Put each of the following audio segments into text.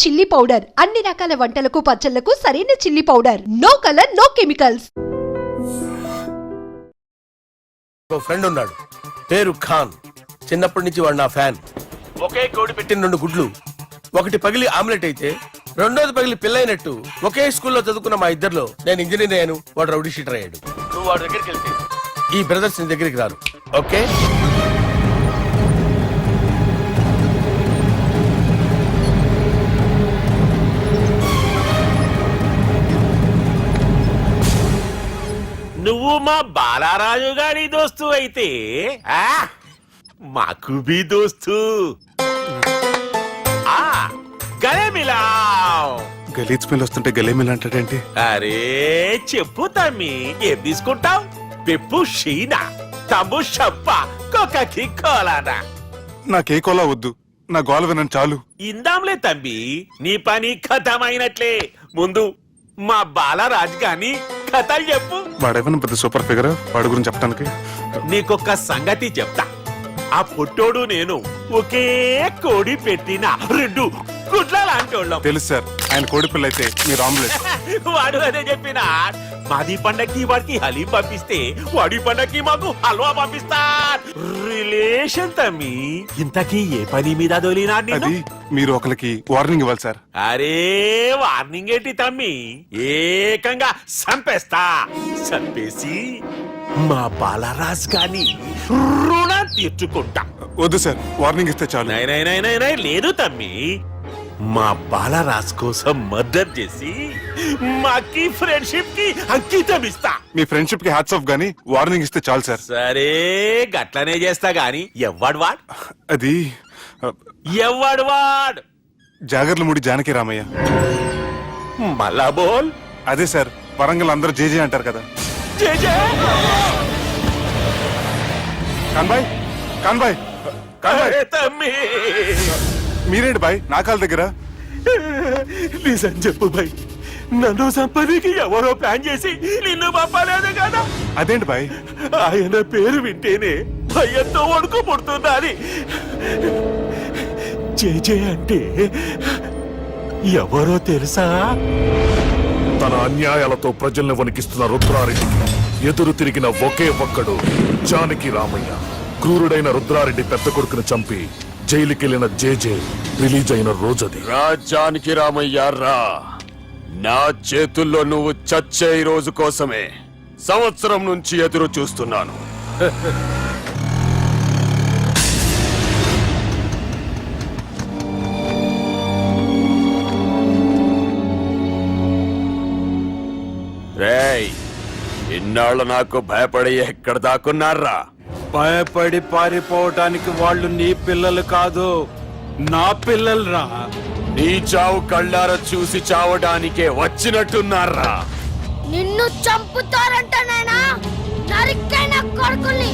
Chilli powder అన్ని రకాల వంటలకు పచ్చళ్లకు సరైన chilli powder. No colour no chemicals. Friend ఉన్నాడు, పేరు ఖాన్. చిన్నప్పటి నుంచి వాడు నా ఫ్యాన్. ఒకే కోడి పెట్టిన 2 గుడ్లు, ఒకటి పగిలి ఆమ్లెట్ అయితే రెండోది పగిలి పిల్లైనట్టు ఒకే స్కూల్లో చదువుకున్న మా ఇద్దరిలో నేను ఇంజనీర్ అయ్యాను, వాడు రౌడీ షీటర్ అయ్యాడు. నువ్వు వాడి దగ్గరికి వెళ్తే ఈ బ్రదర్స్ నీ దగ్గరికి రారు. ఓకే, నువ్వు మా బాలారాజు గారి దోస్తు అయితే మాకు బి దోస్తు. గలే మిలావ్. గలీజ్ స్మెల్ వస్తుంటే గలే మిల్ అంటాడేంటి? అరే చెప్పు తమ్మి, ఏం తీసుకుంటావు? పెప్పు షీనా, తమ్ము షప్ప, కొకకి కోలానా? నాకే కోలా వద్దు, నా గోల వినను చాలు. ఇందాంలే తమ్మి, నీ పని ఖతమైనట్లే. ముందు మా బాలరాజు గాని కథలు చెప్పు. వాడేమైనా పెద్ద సూపర్ ఫిగర్, వాడి గురించి చెప్పడానికి. నీకొక్క సంగతి చెప్తా. ఆ పుట్టోడు నేను ఒకే కోడి పెట్టిన 2 గుడ్ల లాంటోళ్ళం. తెలుసు సార్, ఆయన కోడి పిల్ల అయితే మీరు ఆమ్లెట్. వాడు అదే చెప్పిన. మాది పండక్కి వాడికి హలీం పంపిస్తే వాడి పండక్కి మాకు హల్వా పంపిస్తా. రిలేషన్ తమ్మి. ఇంతకీ ఏ పని మీద దొలినా? అది మీరు ఒకరికి వార్నింగ్ ఇవ్వాలి సార్. అరే వార్నింగ్ ఏంటి తమ్మి, ఏకంగా సంపేస్తా. సంపేసి మా బాలరాజ్ గాని రుణం తీర్చుకుంటా. వద్దు సార్, వార్నింగ్ ఇస్తే చాలు. నై లేదు తమ్మి, మా బాలరాజ్ కోసం మర్డర్ చేసి మాకి ఫ్రెండ్షిప్ కి అంకితం ఇస్తా. మీ ఫ్రెండ్షిప్ కి హ్యాట్స్ ఆఫ్ గానీ వార్నింగ్ ఇస్తే చాలు సార్. సరే గట్లనే చేస్తా గాని ఎవ్వడు వాడ్? అది ఎవ్వడు వాడ్? జాగర్లమూడి జానకి రామయ్య. మళ్ళా బోల్. అదే సార్, వరంగల్ అందరూ జేజే అంటారు కదా. కాన్బాయ్, కాన్బాయ్, కాన్బాయ్. తమ్మి మీరేంటి బాయ్ నా కాళ్ళ దగ్గర? నిజం చెప్పు బాయ్, నన్ను సంపదికి ఎవరో ప్లాన్ చేసి నిన్ను పంపలేదు కదా? అదేంటి బాయ్? ఆయన పేరు వింటేనే భయంతో వణుకు పుడుతున్నది. జేజే అంటే ఎవరో తెలుసా? తన అన్యాయాలతో ప్రజల్ని వణికిస్తున్న రుద్రారెడ్డికి ఎదురు తిరిగిన ఒకే ఒక్కడు జానకి రామయ్య. క్రూరుడైన రుద్రారెడ్డి పెద్ద కొడుకును చంపి జైలుకెళ్లిన జేజే రిలీజ్ అయిన రోజది. జానకి రామయ్య రా, నా చేతుల్లో నువ్వు చచ్చే రోజు కోసమే సంవత్సరం నుంచి ఎదురు చూస్తున్నాను. రేయ్, ఇన్నాళ్ళు నాకు భయపడి ఎక్కడ దాక్కున్నారా? భయపడి పారిపోవటానికి వాళ్ళు నీ పిల్లలు కాదు, నా పిల్లలు రా. నీ చావు కళ్ళార చూసి చావడానికే వచ్చినట్టున్నారా? నిన్ను చంపుతారంట నేనా? నరికైన కొడుకుల్ని.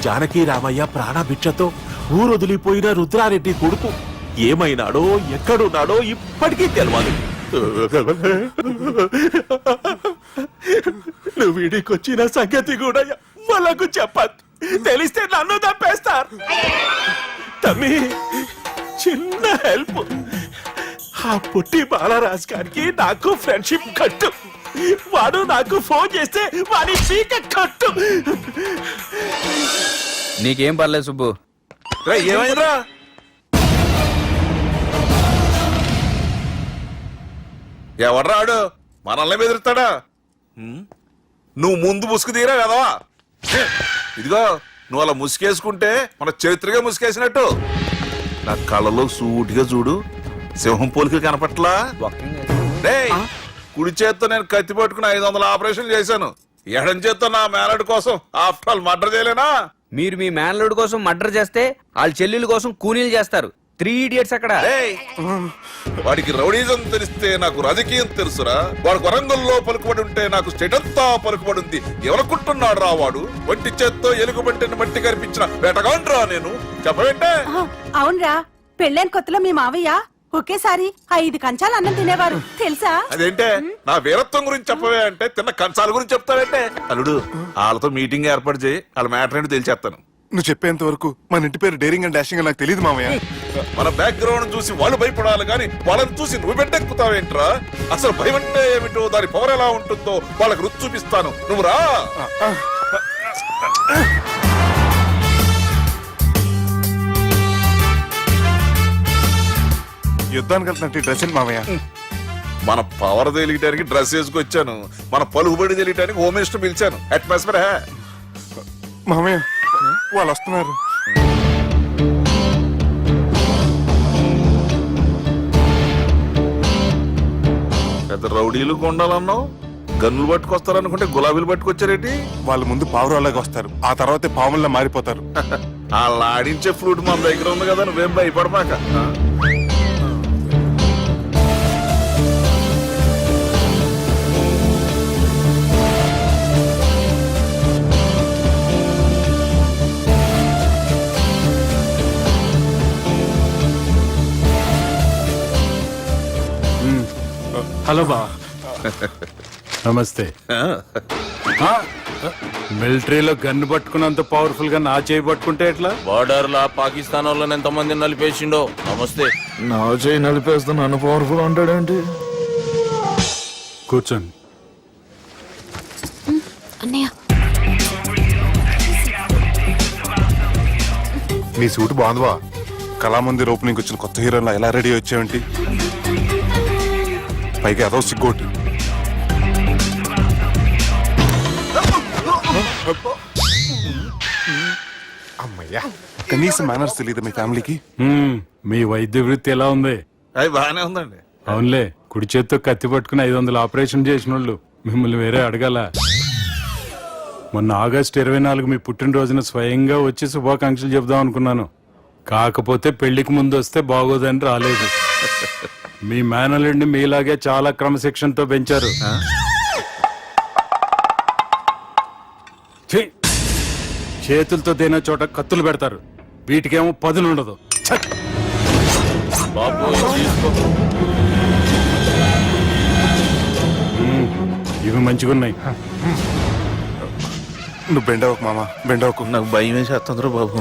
జానకి రామయ్య ప్రాణభిక్షతో ఊరొదిలిపోయిన రుద్రారెడ్డి కొడుకు ఏమైనాడో ఎక్కడున్నాడో ఇప్పటికీ తెలియదు. నువ్వు వీడికొచ్చిన సంగతి కూడా వాళ్ళకు చెప్పదు. తెలిస్తే నన్ను తప్పేస్తారు. తమ్మి చిన్న హెల్ప్, ఆ పుట్టి బాలరాజ్ గారికి నాకు ఫ్రెండ్షిప్ కట్టు. వాడు నాకు ఫోన్ చేస్తే వాడి పీక కట్టు. నీకేం పర్లేదు సుబ్బు. ఏమైందిరా? ఎవడ్రాడు మనల్ని బెదిరిస్తాడా? నువ్వు ముందు ముసుగు తీరా కదవా? ఇదిగో నువ్వు అలా ముసుకేసుకుంటే మన చరిత్రగా ముసుకేసినట్టు. నా కళ్ళలో సూటిగా చూడు, సింహం పోలికలు కనపట్లా? కుడి చేత్తో నేను కత్తి పట్టుకుని 500 ఆపరేషన్ చేశాను. ఎడం చేత్తో నా మేనడు కోసం ఆఫ్టర్ ఆల్ మర్డర్ చేయలేనా? మీరు మీ మేనల్లుడి కోసం మర్డర్ చేస్తే వాళ్ళ చెల్లెల కోసం కూనీలు చేస్తారు. 3 Idiots అక్కడ. ఏయ్, వాడికి రౌడీజం తెలిస్తే నాకు రాజకీయం తెలుసురా. వాడు వరంగల్లో పలుకుబడి ఉంటే నాకు స్టేట్ అంతా పలుకుబడి ఉంది. ఎవరనుకుంటున్నాడు రా వాడు? వంటి చేత్తో ఎలుగుబంటిని మట్టి కనిపించిన వేటగాండ్రా నేను. చెప్పవేంటే? అవునరా, పెళ్ళైన కొత్తలో మీ మావయ్య ఒకేసారి 5 కంచాలు అన్నం తినేవారు తెలుసా? అదేంటే నా వీరత్వం గురించి చెప్పవే అంటే తిన్న కంచాల గురించి చెప్తావేంటే? అల్లుడు, వాళ్ళతో మీటింగ్ ఏర్పాటు చేయి. వాళ్ళ మ్యాటర్ ఏంటో తెలిచేస్తాను. నువ్వు చెప్పేంత వరకు మన ఇంటి పేరు డేరింగ్ అండ్ డాషింగ్ అని నాకు తెలియదు మామయ్య. మన బ్యాక్గ్రౌండ్ చూసి వాళ్ళు భయపడాలి గాని వాళ్ళని చూసి నువ్వు బిడ్డెక్కుతావేంట్రా? అసలు భయం అంటే ఏమిటో, దాని పవర్ ఎలా ఉంటుందో వాళ్ళకి రుచి చూపిస్తాను. నువ్వు రా. యుద్ధానికి వెళ్తున్నట్టు డ్రెస్ ఏంటి మామయ్య? మన పవర్ తెలియటానికి డ్రెస్ వేసుకొచ్చాను. మన పలుకుబడి తెలియటానికి హోమ్ మినిస్టర్ పిలిచాను. అట్మాస్ఫియర్ మామయ్య వాళ్ళు వస్తున్నారు. పెద్ద రౌడీలు కొండాలన్నావు, గన్నులు పట్టుకొస్తారనుకుంటే గులాబీలు పట్టుకొచ్చారేంటి? వాళ్ళ ముందు పావురాలాగా వస్తారు, ఆ తర్వాతే పాముల్లా మారిపోతారు. వాళ్ళు ఆడించే ఫ్లూట్ మన దగ్గర ఉంది కదా, నువ్వేం భయపడమాక. హలో బా, నమస్తే. మిలిటరీలో గన్ను పట్టుకున్నంత పవర్ఫుల్ గా నా చేయి పట్టుకుంటే ఎట్లా? బార్డర్ లా పాకిస్తాన్ వాళ్ళని ఎంతమంది నలిపేసిండో. నమస్తే. నా చేయి నలిపేస్తా నన్ను పవర్ఫుల్ అంటాడేంటి? కూర్చోండి. అన్నయ్య, నీ సూట్ బాగుందివా. కళామందిర్ ఓపెనింగ్ వచ్చిన కొత్త హీరోలా ఎలా రెడీ వచ్చావేంటి? పైగా అదో సిగ్గోటి. అమ్మయ్యా, కనీసం మేనర్స్ తెలియదు మీ ఫ్యామిలీకి. మీ వైద్య వృత్తి ఎలా ఉంది? అది బాగానే ఉందండి. అవునులే, కుడి చేత్తో కత్తి పట్టుకుని 500 ఆపరేషన్ చేసిన వాళ్ళు మిమ్మల్ని వేరే అడగాల. మొన్న ఆగస్టు 24 మీ పుట్టినరోజున స్వయంగా వచ్చి శుభాకాంక్షలు చెబుదాం అనుకున్నాను. కాకపోతే పెళ్లికి ముందు వస్తే బాగోదని రాలేదు. మీ మేనల్లుడిని మీలాగే చాలా క్రమశిక్షణతో పెంచారు. ఛీ! చేతులతో దేన చోట కత్తులు పెడతారు, వీటికేమో పదులు ఉండదు. ఛ! బాబు తీసుకో. ఇవి మంచిగున్నాయి. నువ్వు బెండవకు మామ, బెండవకు. నాకు భయం వేసేస్తుందిరా బాబు.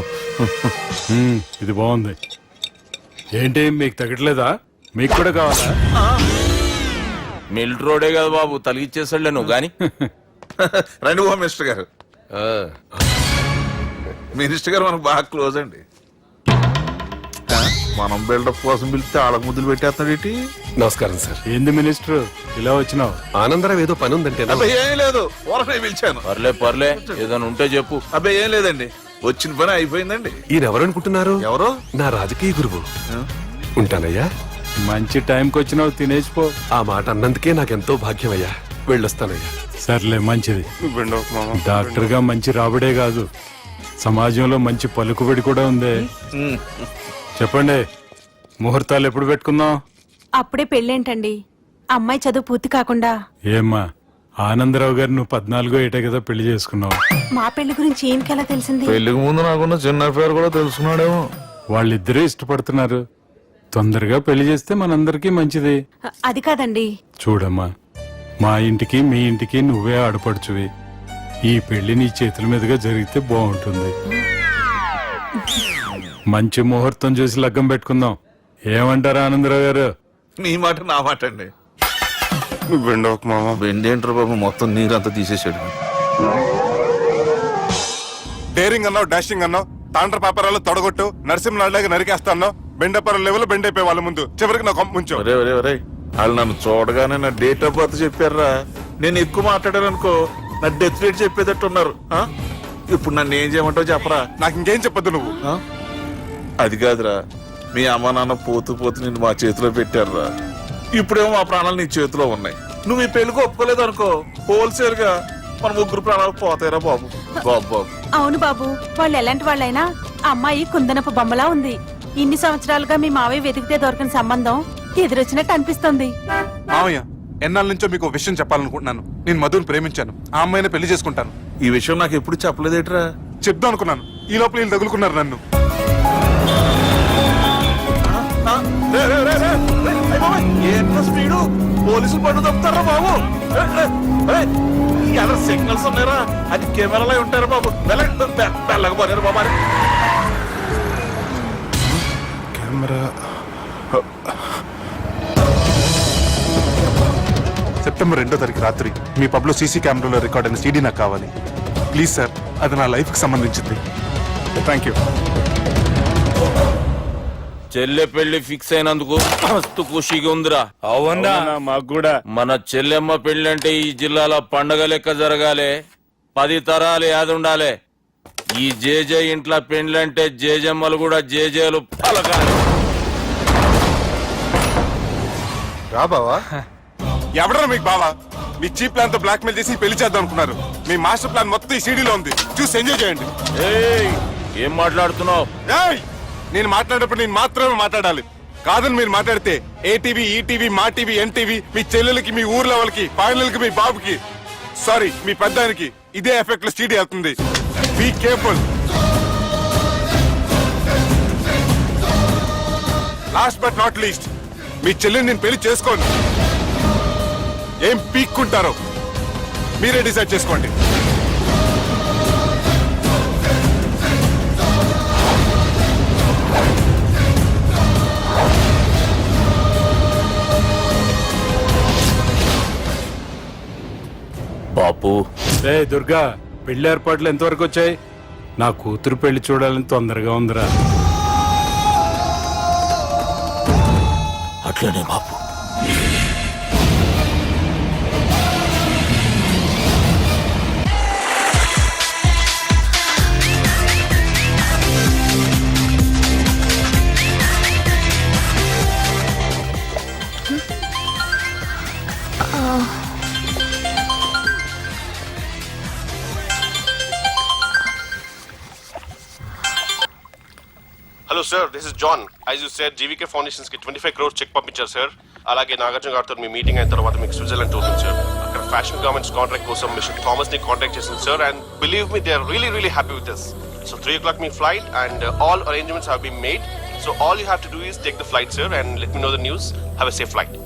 ఇది బాగుంది. ఏంటి మీకు తగ్గట్లేదా? మీకు కూడా కావాలా? మిలిటరోడే కదా బాబు, తలిగిచ్చేసాడులే నువ్వు గాని. రండి హోమ్ మినిస్టర్ గారు. మినిస్టర్ గారు మనకు బాగా క్లోజ్ అండి. మనం బిల్డప్ కోసం పిలిస్తే ఆళ్ళకు ముద్దులు పెట్టేస్తాడు ఏంటి? నమస్కారం సార్. ఏంది మినిస్టర్ ఇలా వచ్చినావు? ఆనందరావు ఏదో పని ఉందంటే అబ్బాయి ఏం లేదు, ఊరనే పిలిచాను. పర్లే ఏదైనా ఉంటే చెప్పు. అబ్బాయి ఏం లేదండి, వచ్చిన పని అయిపోయిందండి. ఈయన ఎవరు అనుకుంటున్నారు? ఎవరు? నా రాజకీయ గురువు. ఉంటానయ్యా. మంచి టైంకి వచ్చినావు, తినేసిపో. ఆ మాట అన్నందుకే నాకెంతో భాగ్యమయ్యా. వెళ్ళొస్తానయ్యా. సర్లే, మంచిది. నువ్వు బెండవకు మామ. డాక్టర్ గా మంచి రాబడే కాదు, సమాజంలో మంచి పలుకుబడి కూడా ఉంది. చెప్పండి, ముహూర్తాలు ఎప్పుడు పెట్టుకుందాం? అప్పుడే పెళ్ళేంటండి, అమ్మాయి చదువు పూర్తి కాకుండా. ఏమ్మా, ఆనందరావు గారు నువ్వు 14 ఏటే కదా పెళ్లి చేసుకున్నావు. మా పెళ్లి గురించి ఏమికెలా తెలిసింది? పెళ్లికి ముందు నాకున్న చిన్న పేరు కూడా తెలుసుకున్నాడేమో. వాళ్ళిద్దరే ఇష్టపడుతున్నారు. తొందరగా పెళ్లి చేస్తే మనందరికీ మంచిది. అది కాదండి. చూడమ్మా, మా ఇంటికి మీ ఇంటికి నువ్వే ఆడపడుచువి. ఈ పెళ్లి నీ చేతుల మీదుగా జరిగితే బాగుంటుంది. మంచి ముహూర్తం చూసి లగ్గం పెట్టుకుందాం. ఏమంటారా ఆనందరావు గారు? నీ మాట నా మాట అండి. నువ్వు బెండవకు మామ. బెండేంట్రా బాబు, మొత్తం నీరంతా తీసేసాడు. డేరింగ్ అన్నావు, డాషింగ్ అన్నావు, తాండ్ర పాపరాలు తొడగొట్టు, నరసింహలాగా నరికేస్తా అన్నావు. బెండపర లెవెల్ బెండ్ అయిపోయి వాళ్ళ ముందు చివరికి నా కొంప ముంచు. వాళ్ళు నన్ను చూడగానే నా డేట్ ఆఫ్ బర్త్ చెప్పారా? నేను ఎక్కువ మాట్లాడాను అనుకో, నా డెత్ రేట్ చెప్పేటట్టు ఉన్నారు. ఇప్పుడు నన్ను ఏం చేయమంటావు చెప్పరా? నాకు ఇంకేం చెప్పొద్దు నువ్వు. అది కాదురా, మీ అమ్మ నాన్న పోతూ నిన్ను మా చేతిలో పెట్టారురా. ఇప్పుడేమో మా ప్రాణాలు నీ చేతిలో ఉన్నాయి. నువ్వు ఈ పెళ్లికి ఒప్పుకోలేదు అనుకో, హోల్సేల్ గా మన 3 ప్రాణాలు పోతాయిరా బాబు. బాబు అవును బాబు, వాళ్ళు ఎలాంటి వాళ్ళైనా అమ్మాయి కుందనపు బొమ్మలా ఉంది. ఇన్ని సంవత్సరాలుగా మీ మావయ్య వెతికితే దొరకని సంబంధం ఎదురొచ్చినట్టు అనిపిస్తుంది. మామయ్య ఎన్నాళ్ళ నుంచో మీకు ఒక విషయం చెప్పాలనుకుంటున్నాను. నేను మధుని ప్రేమించాను. ఆ అమ్మాయిని పెళ్లి చేసుకుంటాను. ఈ విషయం నాకు ఎప్పుడు చెప్పలేదేట్రా? చెప్దాం అనుకున్నాను. ఈ లోపల వీళ్ళు తగులుకున్నారు నన్ను. ఏంట్రా స్పీడు? పోలీసులు పట్టు తప్పుతారా బాబు? ఎలా సిగ్నల్స్ ఉన్నారా? అది కెమెరాలో ఉంటారా బాబు? వెళ్ళకపోయారు బాబా. కెమెరా సెప్టెంబర్ 2వ తారీఖు రాత్రి మీ పబ్లో సీసీ కెమెరాలో రికార్డ్ అయిన సీడీ నాకు కావాలి ప్లీజ్ సార్. అది నా లైఫ్ కి సంబంధించింది. Thank you. చెల్లె పెళ్లి ఫిక్స్ అయినందుకు మస్తు ఖుషిగా ఉందిరా. అవునా మాకు కూడా. మన చెల్లెమ్మ పెళ్లి అంటే ఈ జిల్లాలో పండగ లెక్క జరగాలి. 10 తరాలు యాద ఉండాలి. ఈ జేజే ఇంట్లో పెండ్లంటే జేజమ్మలు కూడా జేజేలు పలకాలి. రా బావా. ఎవడరా మీకు బావా? మీ చీప్ ప్లాన్ తో బ్లాక్ మెయిల్ చేసి పెళ్లి చేద్దాం అనుకున్నారు. మీ మాస్టర్ ప్లాన్ మొత్తం ఈ సీడీలో ఉంది. చూసి ఎంజాయ్ చేయండి. ఏయ్, ఏం మాట్లాడుతున్నావు? ఏయ్! నేను మాట్లాడేటప్పుడు నేను మాత్రమే మాట్లాడాలి. కాదని మీరు మాట్లాడితే ఏటీవీ, ఈటీవీ, మా టీవీ, ఎన్టీవీ, మీ చెల్లెలకి, మీ ఊర్లో వాళ్ళకి, ఫైనల్కి మీ బాబుకి, సారీ మీ పెద్దానికి ఇదే ఎఫెక్ట్ లో సీడీ అవుతుంది. Be careful. Last but not least, మీ చెల్లిని నేను పెళ్లి చేసుకోను. ఏం పీక్కుంటారో మీరే డిసైడ్ చేసుకోండి. బాపు, రే దుర్గా, పెళ్లి ఏర్పాట్లు ఎంతవరకు వచ్చాయి? నా కూతురు పెళ్లి చూడాలని తొందరగా ఉందిరా. అట్లనే బాపు. Hello sir, this is John. As you said GVK foundations కి 25 crores చెక్ పంపించారు సార్. అలాగే నాగార్జున గారితో మీ మీటింగ్ అయిన తర్వాత మీకు స్విట్జర్లాండ్ టూర్ ఉంది సార్. అక్కడ ఫ్యాషన్ గార్మెంట్స్ కాంట్రాక్ట్ కోసం మిస్టర్ థామస్ ని కాంటాక్ట్ చేసింది sir. And believe me, they are really happy with this. So 3 o'clock మీ flight and all arrangements have been made. So all you have to do is take the flight sir and let me know the news. Have a safe flight.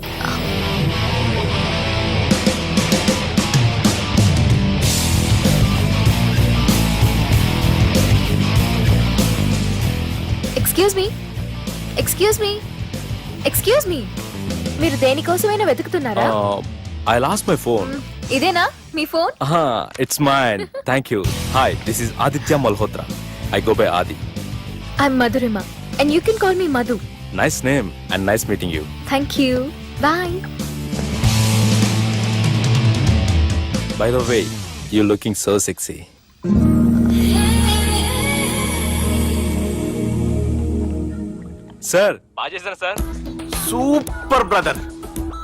Excuse me, మీరు దేనికోసమైనా వెతుకుతున్నారా? I lost my phone. ఇదేనా మీ phone? It's mine. Thank you. Hi, this is Aditya Malhotra. I go by Adi. I'm Madhurima and you can call me Madhu. Nice name and nice meeting you. Thank you. Bye. By the way, you looking so sexy. Sir, బాగా చేశారు sir. Super brother.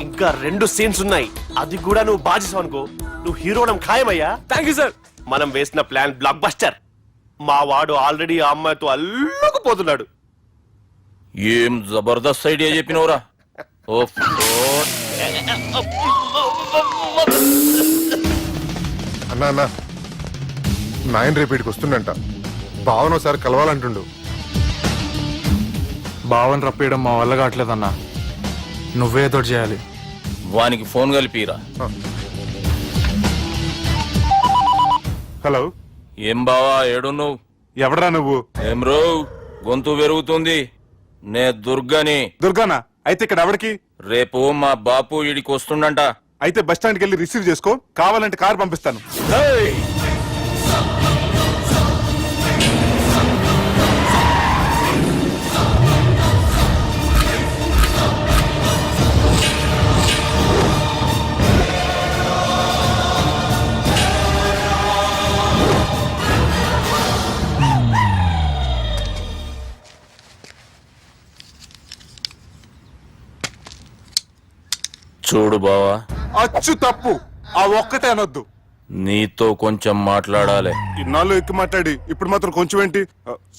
ఇంకా 2 scenes ఉన్నాయి. అది కూడా నువ్వు బాజేసావు అనుకో, నువ్వు హీరోడం ఖాయమయ్యా. Thank you sir. మనం వేసిన ప్లాన్ బ్లాక్ బస్టర్. మా వాడు ఆల్రెడీ ఆ అమ్మాయితో అల్లుకుపోతున్నాడు. ఏం జబర్దస్త్ ఐడియా చెప్పినవురా. అన్నా నాయన రేపటికి వస్తుండంట. భావన ఒకసారి కలవాలంటుండు. భావన రప్పేయడం మా వల్ల కావట్లేదన్నా. నువ్వే ఏదో చేయాలి. వానికి ఫోన్ కలిపిరా. హలో, ఏం బావా, ఏడున్నావు? ఎవడరా నువ్వు? ఏం రో, గొంతు పెరుగుతుంది. నే దుర్గాని. దుర్గానా? అయితే ఇక్కడ ఎవరికి? రేపు మా బాపు ఈడికి వస్తుండంట. అయితే బస్ స్టాండ్కి వెళ్ళి రిసీవ్ చేసుకో. కావాలంటే కార్ పంపిస్తాను. చూడు బావా, అచ్చు తప్పు. ఆ ఒక్కటే అనొద్దు. నీతో కొంచెం మాట్లాడాలి. ఇన్నాళ్ళు ఎక్కువ మాట్లాడి ఇప్పుడు మాత్రం కొంచెం ఏంటి?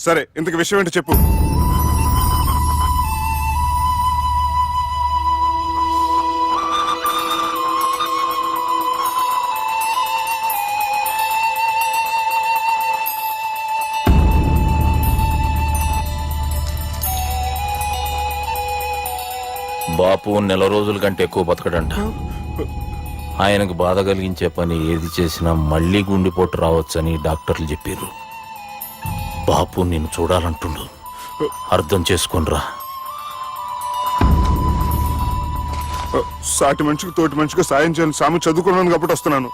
సరే, ఇంతకు విషయం ఏంటి చెప్పు. బాపు నెల రోజుల కంటే ఎక్కువ బతకడంట. ఆయనకు బాధ కలిగించే పని ఏది చేసినా మళ్ళీ గుండెపోటు రావచ్చని డాక్టర్లు చెప్పారు. బాపు నిన్ను చూడాలంటుండు, అర్థం చేసుకునిరా. సాటి మనిషికి తోటి మనిషికి సాయం చేయాలని సామి చదువుకున్నాను కాబట్టి వస్తున్నాను.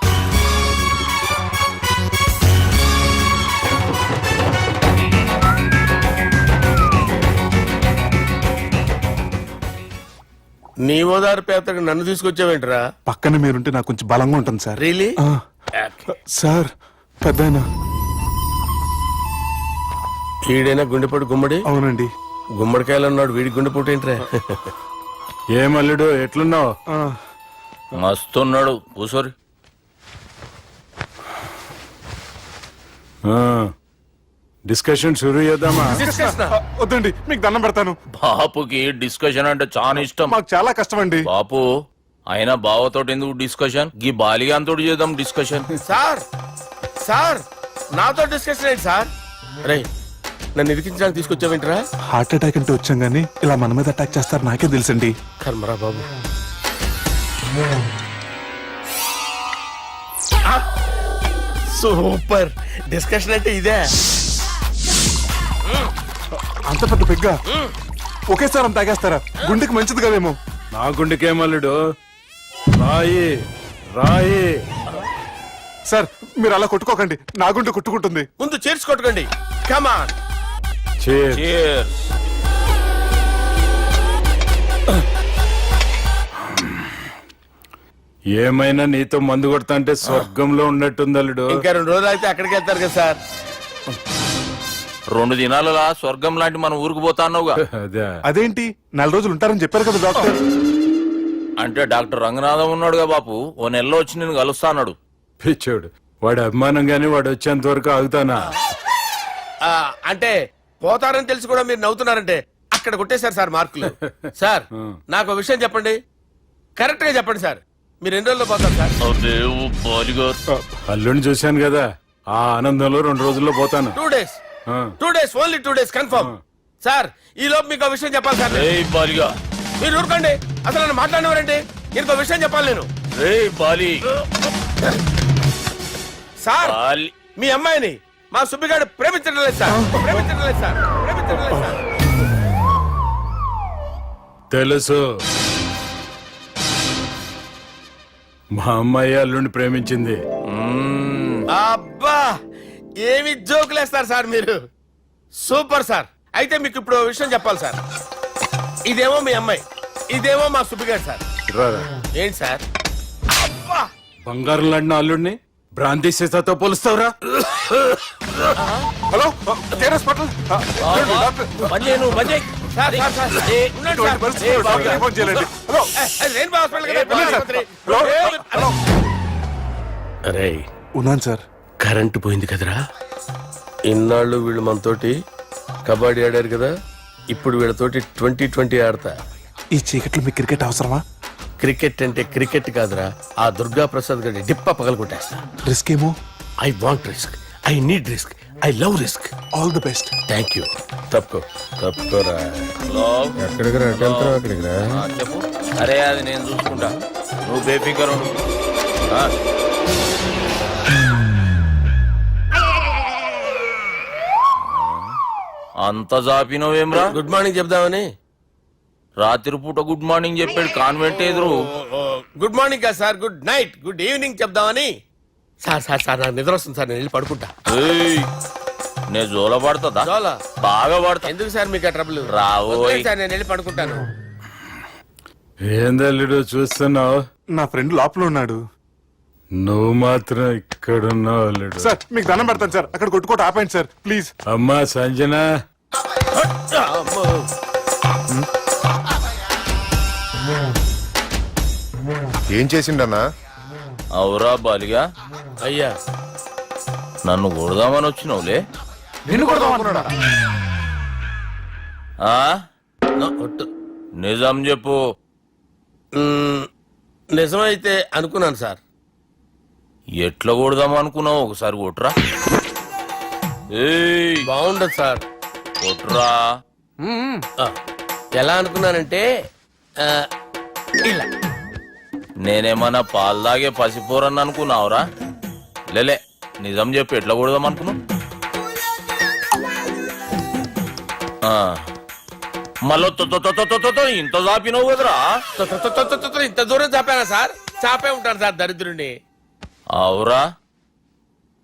నీ ఓదారు పేదకు నన్ను తీసుకొచ్చావేంట్రా? పక్కన మీరుంటే నాకు కొంచెం బలంగా ఉంటుంది సార్. రియలీ? సార్ పెద్దాయన. ఈడైనా గుండెపోటు గుమ్మడి? అవునండి. గుమ్మడికాయలు అన్నాడు, వీడి గుండెపోటు ఏంట్రా? ఏమల్లుడు ఎట్లున్నావు? మస్తున్నాడు కూసోరి. డిస్కషన్ షురూ చేద్దామా? వద్దండి, మీకు దండం పెడతాను. బాపుకి డిస్కషన్ అంటే చాలా ఇష్టం. మాకు చాలా కష్టం అండి. బాపు అయినా బావతోటి ఎందుకు డిస్కషన్? గీ బాలిగాంతోటి చేద్దాం డిస్కషన్. సార్ సార్ నాతో డిస్కషన్ ఏంటి సార్? రే నన్ను ఇరికించడానికి తీసుకొచ్చావేంట్రా? హార్ట్ అటాక్ అంటే వచ్చాం గానీ ఇలా మన మీద అటాక్ చేస్తారు నాకే తెలుసండి. కర్మరా బాబు. సూపర్ డిస్కషన్ అంటే ఇదే. అంత పెద్ద పెగ్గా ఒకేసారి అంత తాగేస్తారా? గుండెకి మంచిది కదేమో. నా గుండెకేమల్లుడు, రాయి రాయి. సార్ మీరు అలా కొట్టుకోకండి, నా గుండె కొట్టుకుంటుంది. ముందు చేర్చి కొట్టుకోండి. కమాన్. Cheers. ఏమైనా నీతో మందు కొడతా అంటే స్వర్గంలో ఉన్నట్టుంది అల్లుడు. ఇంకా 2 రోజులు అయితే అక్కడికి వెళ్తారు కదా సార్. 2 దినాలలా స్వర్గం లాంటి మన ఊరికి పోతాన్నావుగా. అదే అదేంటి 4 రోజులు ఉంటారని చెప్పారు కదా డాక్టర్. అంటే డాక్టర్ రంగనాథం ఉన్నాడుగా బాపు, ఓ నెలలో వచ్చి నేను కలుస్తా అన్నాడు. పిచ్చోడు, వాడి అభిమానంగానే వాడు వచ్చేంత వరకు ఆగుతానా? అంటే పోతారని తెలిసి కూడా మీరు నవ్వుతున్నారంటే అక్కడ కొట్టేశారు సార్ మార్కులు. సార్ నాకు ఒక విషయం చెప్పండి, కరెక్ట్ గా చెప్పండి సార్. మీరు ఎన్ని రోజుల్లో పోతారు సార్? అల్లుడిని చూశాను కదా, ఆ ఆనందంలో 2 రోజుల్లో పోతాను. 2 days. 2 days, only 2 days confirm. Sir ఈ లోపు మీకు ఒక విషయం చెప్పాలి సార్. మీరు ఊరుకోండి, అసలు నన్ను మాట్లాడినవారంటే ఇంకో విషయం చెప్పాలి నేను. సార్ మీ అమ్మాయిని మా సుబ్బిగాడు ప్రేమించడం లేదు సార్. ప్రేమించడం లేదు సార్. ప్రేమించడం లేదు సార్. తెలుసు, మా అమ్మాయి అల్లుడిని ప్రేమించింది. అబ్బా ఏమి జోకులేస్తారు సార్ మీరు. Super sir. అయితే మీకు ఇప్పుడు ఓ విషయం చెప్పాలి సార్. ఇదేమో మీ అమ్మాయి, ఇదేమో మా సుబ్బిగాడు సార్. రారా. ఏంటి సార్? అబ్బా బంగారం లాంటి నా అల్లుడిని భ్రాంతి సీతాతో పోలుస్తావురా? Hello hospital. Sir, sir, sir. ఉండండి సార్. ఫోన్ చేయాలండి. హలో రెయిన్బో హాస్పిటల్ కదా, వెళ్ళండి సార్. ఆసుపత్రి. హలో. అరే ఉన్నాను సార్. కరెంటు పోయింది కదరా. ఇన్నాళ్ళు వీళ్ళు మనతోటి కబడ్డీ ఆడారు కదా, ఇప్పుడు వీళ్ళతోటి 2020 ఆడతా. ఈ చీకట్లో మీకు క్రికెట్ అవసరమా? క్రికెట్ అంటే క్రికెట్ కాదురా, ఆ దుర్గా ప్రసాద్ గారి డిప్ప పగలగొట్టేస్తా. రిస్క్ ఏమో. I want risk, I need risk, I love risk. All the best. Thank you. తప్పుకోరా. ఎక్కడికి రా? అక్కడికి రా. చెప్పు. అరే అది నేను చూసుకుంటా, నువ్వు బేఫికర్ ఉండు. అంత జాపినవేమ్రా? గుడ్ మార్నింగ్ చెప్దామని. రాత్రి పూట గుడ్ మార్నింగ్ చెప్పాడు కాన్వెంట్ ఎదురు. గుడ్ మార్నింగ్ కాదు sir, good night, good evening చెప్దామని. సార్ సార్ సార్ నాకు నిద్ర వస్తుంది సార్, నేను వెళ్ళి పడుకుంటా. నేను జోల పడుతుందా? చాలా బాగా పడతా. ఎందుకు సార్ మీకు ఆ ట్రబుల్? రావోయ్ సార్ నేను వెళ్ళి పడుకుంటాను. ఏందల్లుడు చూస్తున్నావు? నా ఫ్రెండ్ లోపల ఉన్నాడు. నువ్వు మాత్రం ఇక్కడున్నావు అల్లుడు. సార్ మీకు దండం పెడతాను సార్, అక్కడ కొట్టుకోట ఆపండి సార్ ప్లీజ్. అమ్మా సంజన, ఏం చేసిండన్నా? అవురా బాలిగా, అయ్యా నన్ను కొడదామని వచ్చినావులే. నిన్ను కొడదామన్నాడా? నిజం చెప్పు. నిజమైతే అనుకున్నాను సార్. ఎట్లా కొడదాం అనుకున్నావు? ఒకసారి కొట్రా. బాగుండదు సార్. కొట్రా. ఎలా అనుకున్నానంటే ఇలా నేనేమన్నా పాలు తాగే పసిపోరని అనుకున్నావురా? లేలే, నిజం చెప్పి ఎట్లా కొడదాం అనుకున్నావు? మళ్ళీ ఇంత చాపినవు కదరా? ఇంత దూరం చాపానా సార్? చాపే ఉంటాను సార్ దరిద్రుడిని. అవురా,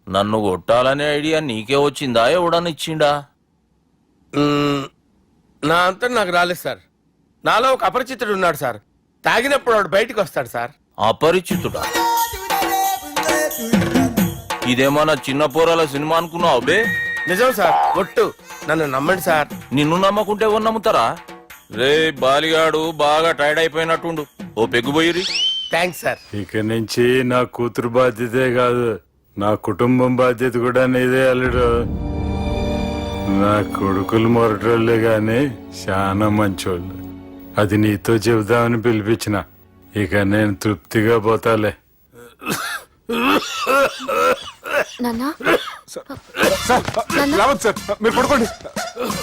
నన్ను కొట్టాలనే ఐడియా నీకే వచ్చిందా? ఎవడన్నా ఇచ్చిండా? నా అంతా నాకు రాలేదు సార్. నాలో ఒక అపరిచితుడు ఉన్నాడు సార్. తాగినప్పుడు వాడు బయటికి వస్తాడు సార్. అపరిచితుడా? ఇదేమన్నా చిన్న పోరాల సినిమా అనుకున్నావు బే? నిజం సార్, ఒట్టు, నన్ను నమ్మండి సార్. నిన్ను నమ్మకుంటే ఎవరు నమ్ముతారా? రే బాలిగాడు బాగా టైర్డ్ అయిపోయినట్టుండు, ఓ పెగ్గుబోయిరి. Thanks sir. ఇక నుంచి నా కూతురు బాధ్యతే కాదు, నా కుటుంబం బాధ్యత కూడా నీదే అల్లుడు. నా కొడుకులు మొరటోళ్ళే గాని చాలా మంచోళ్ళు. అది నీతో చెబుదామని పిలిపించిన. ఇక నేను తృప్తిగా పోతాలే. నాన్నా సార్ రావద్దు సార్, మీరు పడుకోండి.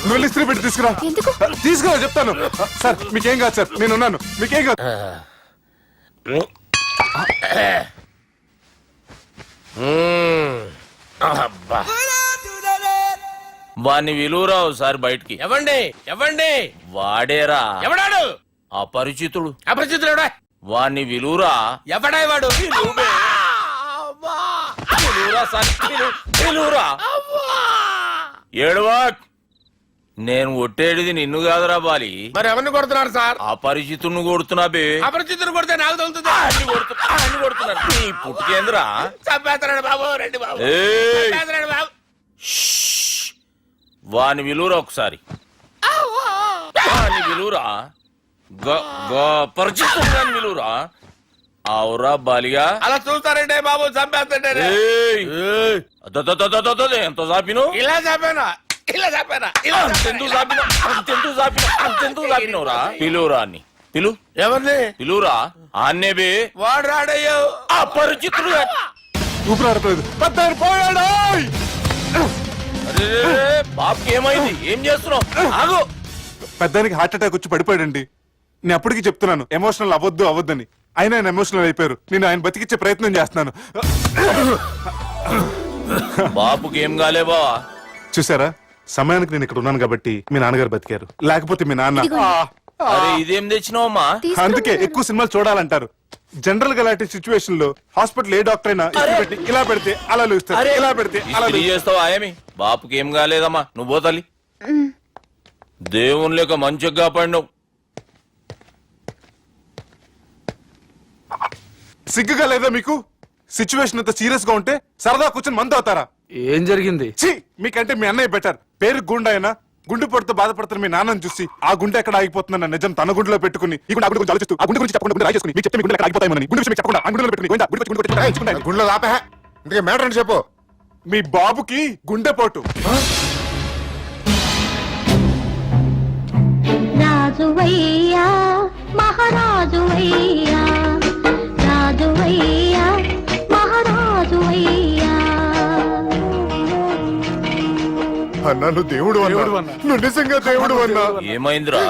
నువ్వు వెళ్ళి ఇస్త్రీ పెట్టి తీసుకురా. ఎందుకు? తీసుకురా చెప్తాను. సార్ మీకేం కాదు సార్, నేను ఉన్నాను, మీకేం కాదు. అబ్బా. వాణ్ణి విలువరావు సార్ బయటికి. ఎవండి ఎవండి? వాడేరా ఎవడాడు? అపరిచితుడు. అపరిచితుడు ఎవడా? వాణ్ణి విలువరా. ఎవడా వాడు? విలువరా సార్, విలువరా. ఏడవా, నేను ఒట్టేడిది నిన్ను కాదురా బాలి. మరి ఎవరిని కొడుతున్నారు సార్? అపరిచితుడిని కొడుతున్నా బే. అపరిచితుడు కొడితే నాకు తగులుతుంది. అన్ని కొడుతున్నారు. నీ పుట్టుకేంద్రా? చంపేస్తాడు బాబు, రండి బాబు. ఏయ్! చంపేస్తాడు బాబు. వాని విలువరా ఒకసారి. వాని విలువరా. పరిచితుడు విలువరా. అవురా బాలిగా. అలా చూస్తారంటే బాబు, చంపేస్తాడే. ఎంత చాపిను? ఇలా చంపానా? ఇలా చంపానా? ఇలా అంతెందుకు చాపిన? అంతెందుకు చాపిన? అంతెందుకు చాపినవురా? పిలువురా అన్ని. పిలు. ఎవరిని? పిలువురా. ఆన్నే బే. వాడు రాడయ్యో. అపరిచితుడు. ఊపిరాడలేదు, పెద్ద పోయాడు. బాబుకి ఏమైంది? ఏం చేస్తున్నావు? ఆగు. పెద్దానికి హార్ట్ అటాక్ వచ్చి పడిపోయాడండి. నేను అప్పటికి చెప్తున్నాను ఎమోషనల్ అవ్వద్దని. ఆయన ఎమోషనల్ అయిపోయారు. నేను ఆయన బతికిచ్చే ప్రయత్నం చేస్తున్నాను. బాబుకి ఏం కాలే బావా? చూసారా, సమయానికి నేను ఇక్కడ ఉన్నాను కాబట్టి మీ నాన్నగారు బతికారు. లేకపోతే మీ నాన్న. అరే ఇదేం తెచ్చినావమ్మా? అందుకే ఎక్కువ సినిమాలు చూడాలంటారు. జనరల్ గా అలాంటి సిచ్యువేషన్ లో హాస్పిటల్ ఏ డాక్టర్ అయినా పెట్టి ఇలా పెడితే అలా లూస్తారు, ఇలా పెడితే అలా చేస్తావా? ఏమి బాపుకి ఏం కాలేదమ్మా, నువ్వు పోతలి. దేవుని లేక మంచిగా పడినావు. సిగ్గుగా లేదా మీకు? సిచ్యువేషన్ అంత సీరియస్ గా ఉంటే సరదా కూర్చొని మందు అవుతారా? ఏం జరిగింది? ఛీ, మీకంటే మీ అన్నయ్య బెటర్. పేరు గుండె అయినా గుండె పొడితో బాధపడుతున్న మీ నాన్నని చూసి ఆ గుండె ఎక్కడ ఆగిపోతుందన్న నిజం తన గుండెలో పెట్టుకుని ఈ గుండె గురించి ఆలోచిస్తూ ఆ గుండె గురించి చెప్పకుండా గుండె రాజేసుకుని మీకు చెప్తే మీ గుండె ఎక్కడ ఆగిపోతాయని గుండె విషయం చెప్పకుండా ఆ గుండెలో పెట్టుకుని గుండెలో ఆపే ఇంతకీ మ్యాటర్ అని చెప్పు. మీ బాబుకి గుండెపోటు. రాజువయ్యా మహారాజువయ్యా, రాజువయ్యా మహారాజువయ్యా. అన్నా నువ్వు దేవుడు అన్నా, నువ్వు నిజంగా దేవుడు అన్నా. ఏమైందిరా?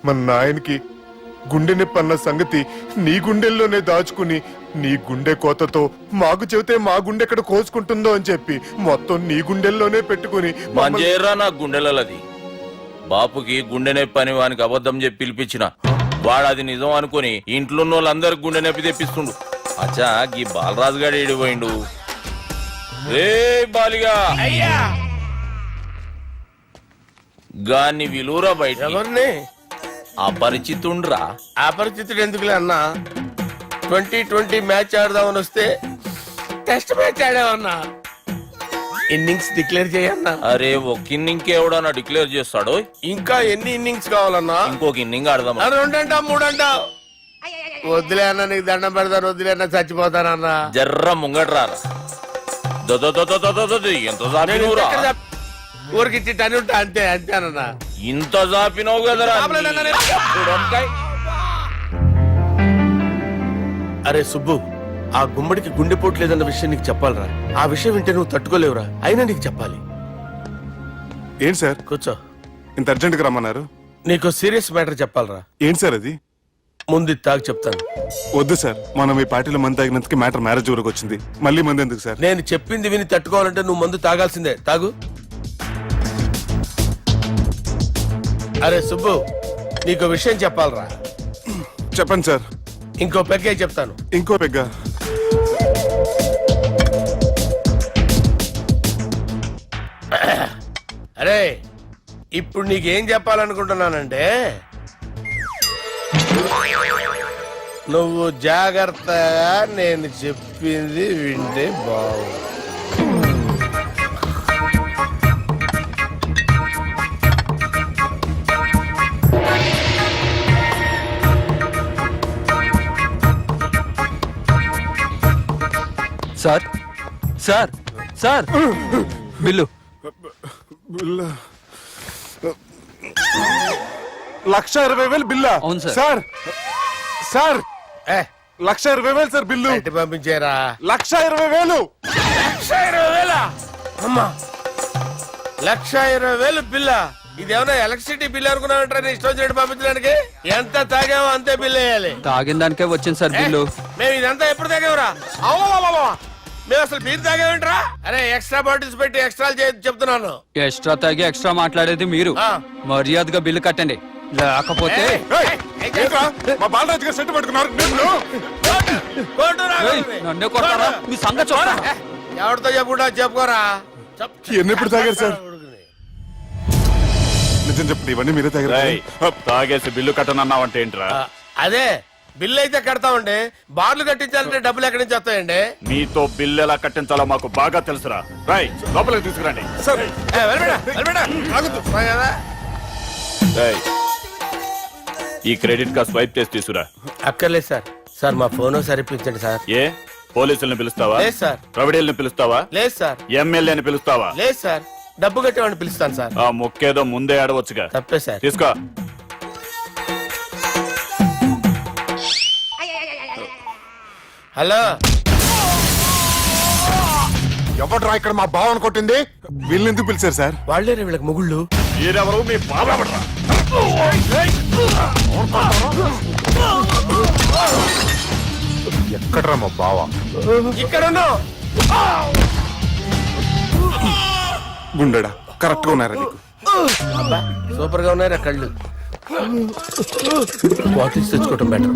మన నాయనకి గుండె నొప్పి అన్న సంగతి నీ గుండెల్లోనే దాచుకుని నీ గుండె కోతతో మాకు చెబితే మా గుండె ఎక్కడ కోసుకుంటుందో అని చెప్పి మొత్తం నీ గుండెల్లోనే పెట్టుకుని మంజేరా నా గుండెలది. బాపుకి గుండె నొప్పి అని వానికి అబద్ధం చెప్పి పిలిపించిన వాడు అది నిజం అనుకుని ఇంట్లో ఉన్న వాళ్ళందరికి గుండె నొప్పి తెప్పిస్తుండు. అచ్చా గీ బాలరాజు గారు ఏడిపోయిండు. రే బాలిగా, అయ్యా గాన్ని విలువరా బయట. ఎవరిని? అపరిచితుండ్రా. అపరిచితుడు ఎందుకులే అన్నా? 2020 మ్యాచ్ ఆడదామని వస్తే టెస్ట్ మ్యాచ్ ఆడామన్నా. ఇన్నింగ్స్ డిక్లేర్ చేయన్నా. అరే ఒక ఇన్నింగ్ ఎవడన్నా డిక్లేర్ చేస్తాడు? ఇంకా ఎన్ని ఇన్నింగ్స్ కావాలన్నా? ఇంకొక ఇన్నింగ్ ఆడదాం. 2 అంటావు 3 అంటావు. వద్దులే అన్న, నీకు దండం పెడతాను. వద్దులే అన్న, చచ్చిపోతానన్నా. జర్ర ముంగట్రా. ఎంత జాపినవురా? ఊరికిచ్చి టని ఉంటా, అంతే అంతేనన్నా. ఇంత జాపినవు కదరా. అరే సుబ్బు, ఆ గుమ్మడికి గుండెపోటు లేదన్న విషయం నీకు చెప్పాలరా. ఆ విషయం వింటే నువ్వు తట్టుకోలేవురా. అయినా నీకు చెప్పాలి. ఏంటి సార్ కూర్చో. ఇంత అర్జెంట్ గా రమ్మన్నారు? నీకు సీరియస్ మ్యాటర్ చెప్పాలరా. ఏంటి సార్ అది? ముందు ఇది తాగు చెప్తాను. వద్దు సార్, మనం ఈ పార్టీలో మంది తాగినందుకు మ్యాటర్ మ్యారేజ్ వరకు వచ్చింది. మళ్ళీ మంది ఎందుకు సార్? నేను చెప్పింది విని తట్టుకోవాలంటే నువ్వు మందు తాగాల్సిందే. తాగు. అరే సుబ్బు, నీకు విషయం చెప్పాలరా. చెప్పండి సార్. ఇంకో పెగ్గే చెప్తాను. ఇంకో పెగ్గా? అరే ఇప్పుడు నీకేం చెప్పాలనుకుంటున్నానంటే, నువ్వు జాగ్రత్తగా నేను చెప్పింది వింటే బాగు. Sir sir sir bill. 1,20,000 బిల్లా? అవును సార్. సార్ సార్, ఏ 1,20,000 సార్ బిల్లు. బయట పంపించేరా. 1,20,000. 1,20,000 అమ్మా, 1,20,000 బిల్ల. ఇదేమన్నా ఎలక్ట్రిసిటీ బిల్ అనుకున్నామంటారా? నీ ఇష్టం వచ్చినట్టు పంపించడానికి. ఎంత తాగామో అంతే బిల్ వేయాలి. తాగిన దానికే వచ్చింది సార్ బిల్లు. మేము ఇదంతా ఎప్పుడు తాగావురా? అవ్వ, మేము అసలు బీర్ తాగామేంట్రా? అరే ఎక్స్ట్రా బాటిల్స్ పెట్టి ఎక్స్ట్రా చెప్తున్నాను. ఎక్స్ట్రా తాగి ఎక్స్ట్రా మాట్లాడేది మీరు. ఆ. మర్యాదగా బిల్లు కట్టండి, లేకపోతే ఏయ్, ఏంట్రా? మా బాలరాజు గారు సెట్ పట్టుకున్నారు. నన్నే కొడతారా? మీ సంగతి చూడరా? ఎవరితో చెప్పుకుంటా చెప్పుకోరా. ఎన్నెప్పుడు తాగారు సార్? నిజం చెప్పండి, ఇవన్నీ మీరే తాగారు? తాగేసి బిల్లు కట్టనన్నావంటే ఏంట్రా? అదే బిల్లు అయితే కడతామండి. బార్లు కట్టించాలంటే డబ్బులు ఎక్కడి నుంచి వస్తాయండి? నీతో బిల్లు ఎలా కట్టించాలో మాకు బాగా తెలుసురా. రై లోపలికి తీసుకురండి. సార్ రేయ్, ఈ క్రెడిట్ కార్డ్ స్వైప్ చేసి తీసుకురా. అక్కర్లేదు సార్. సార్ మా ఫోన్ సరిపించండి సార్. ఏ పోలీసుల్ని పిలుస్తావా? లేదు సార్. ప్రొవిడీల్ని పిలుస్తావా? లేదు సార్. ఎమ్మెల్యేని పిలుస్తావా? లేదు సార్. డబ్బు కట్టేవాడిని పిలుస్తాను సార్. ఆ ముక్కేదో ముందే ఆడవచ్చుగా. తప్పే సార్. తీసుకో. హలో, ఎవడ్రా ఇక్కడ మా బావని కొట్టింది? వీళ్ళని ఎందుకు పిలిచారు సార్? వాళ్ళేరే వీళ్ళకి మొగుళ్ళు. మీరెవరు? మీ బాబా. ఎక్కడ్రా మా బావ? ఇక్కడ ఉన్నావు. గుండెడా కరెక్ట్ గా ఉన్నారా నీకు? అబ్బా సూపర్ గా ఉన్నారా కళ్ళు. బాటిల్స్ తెచ్చుకోవటం బెటర్.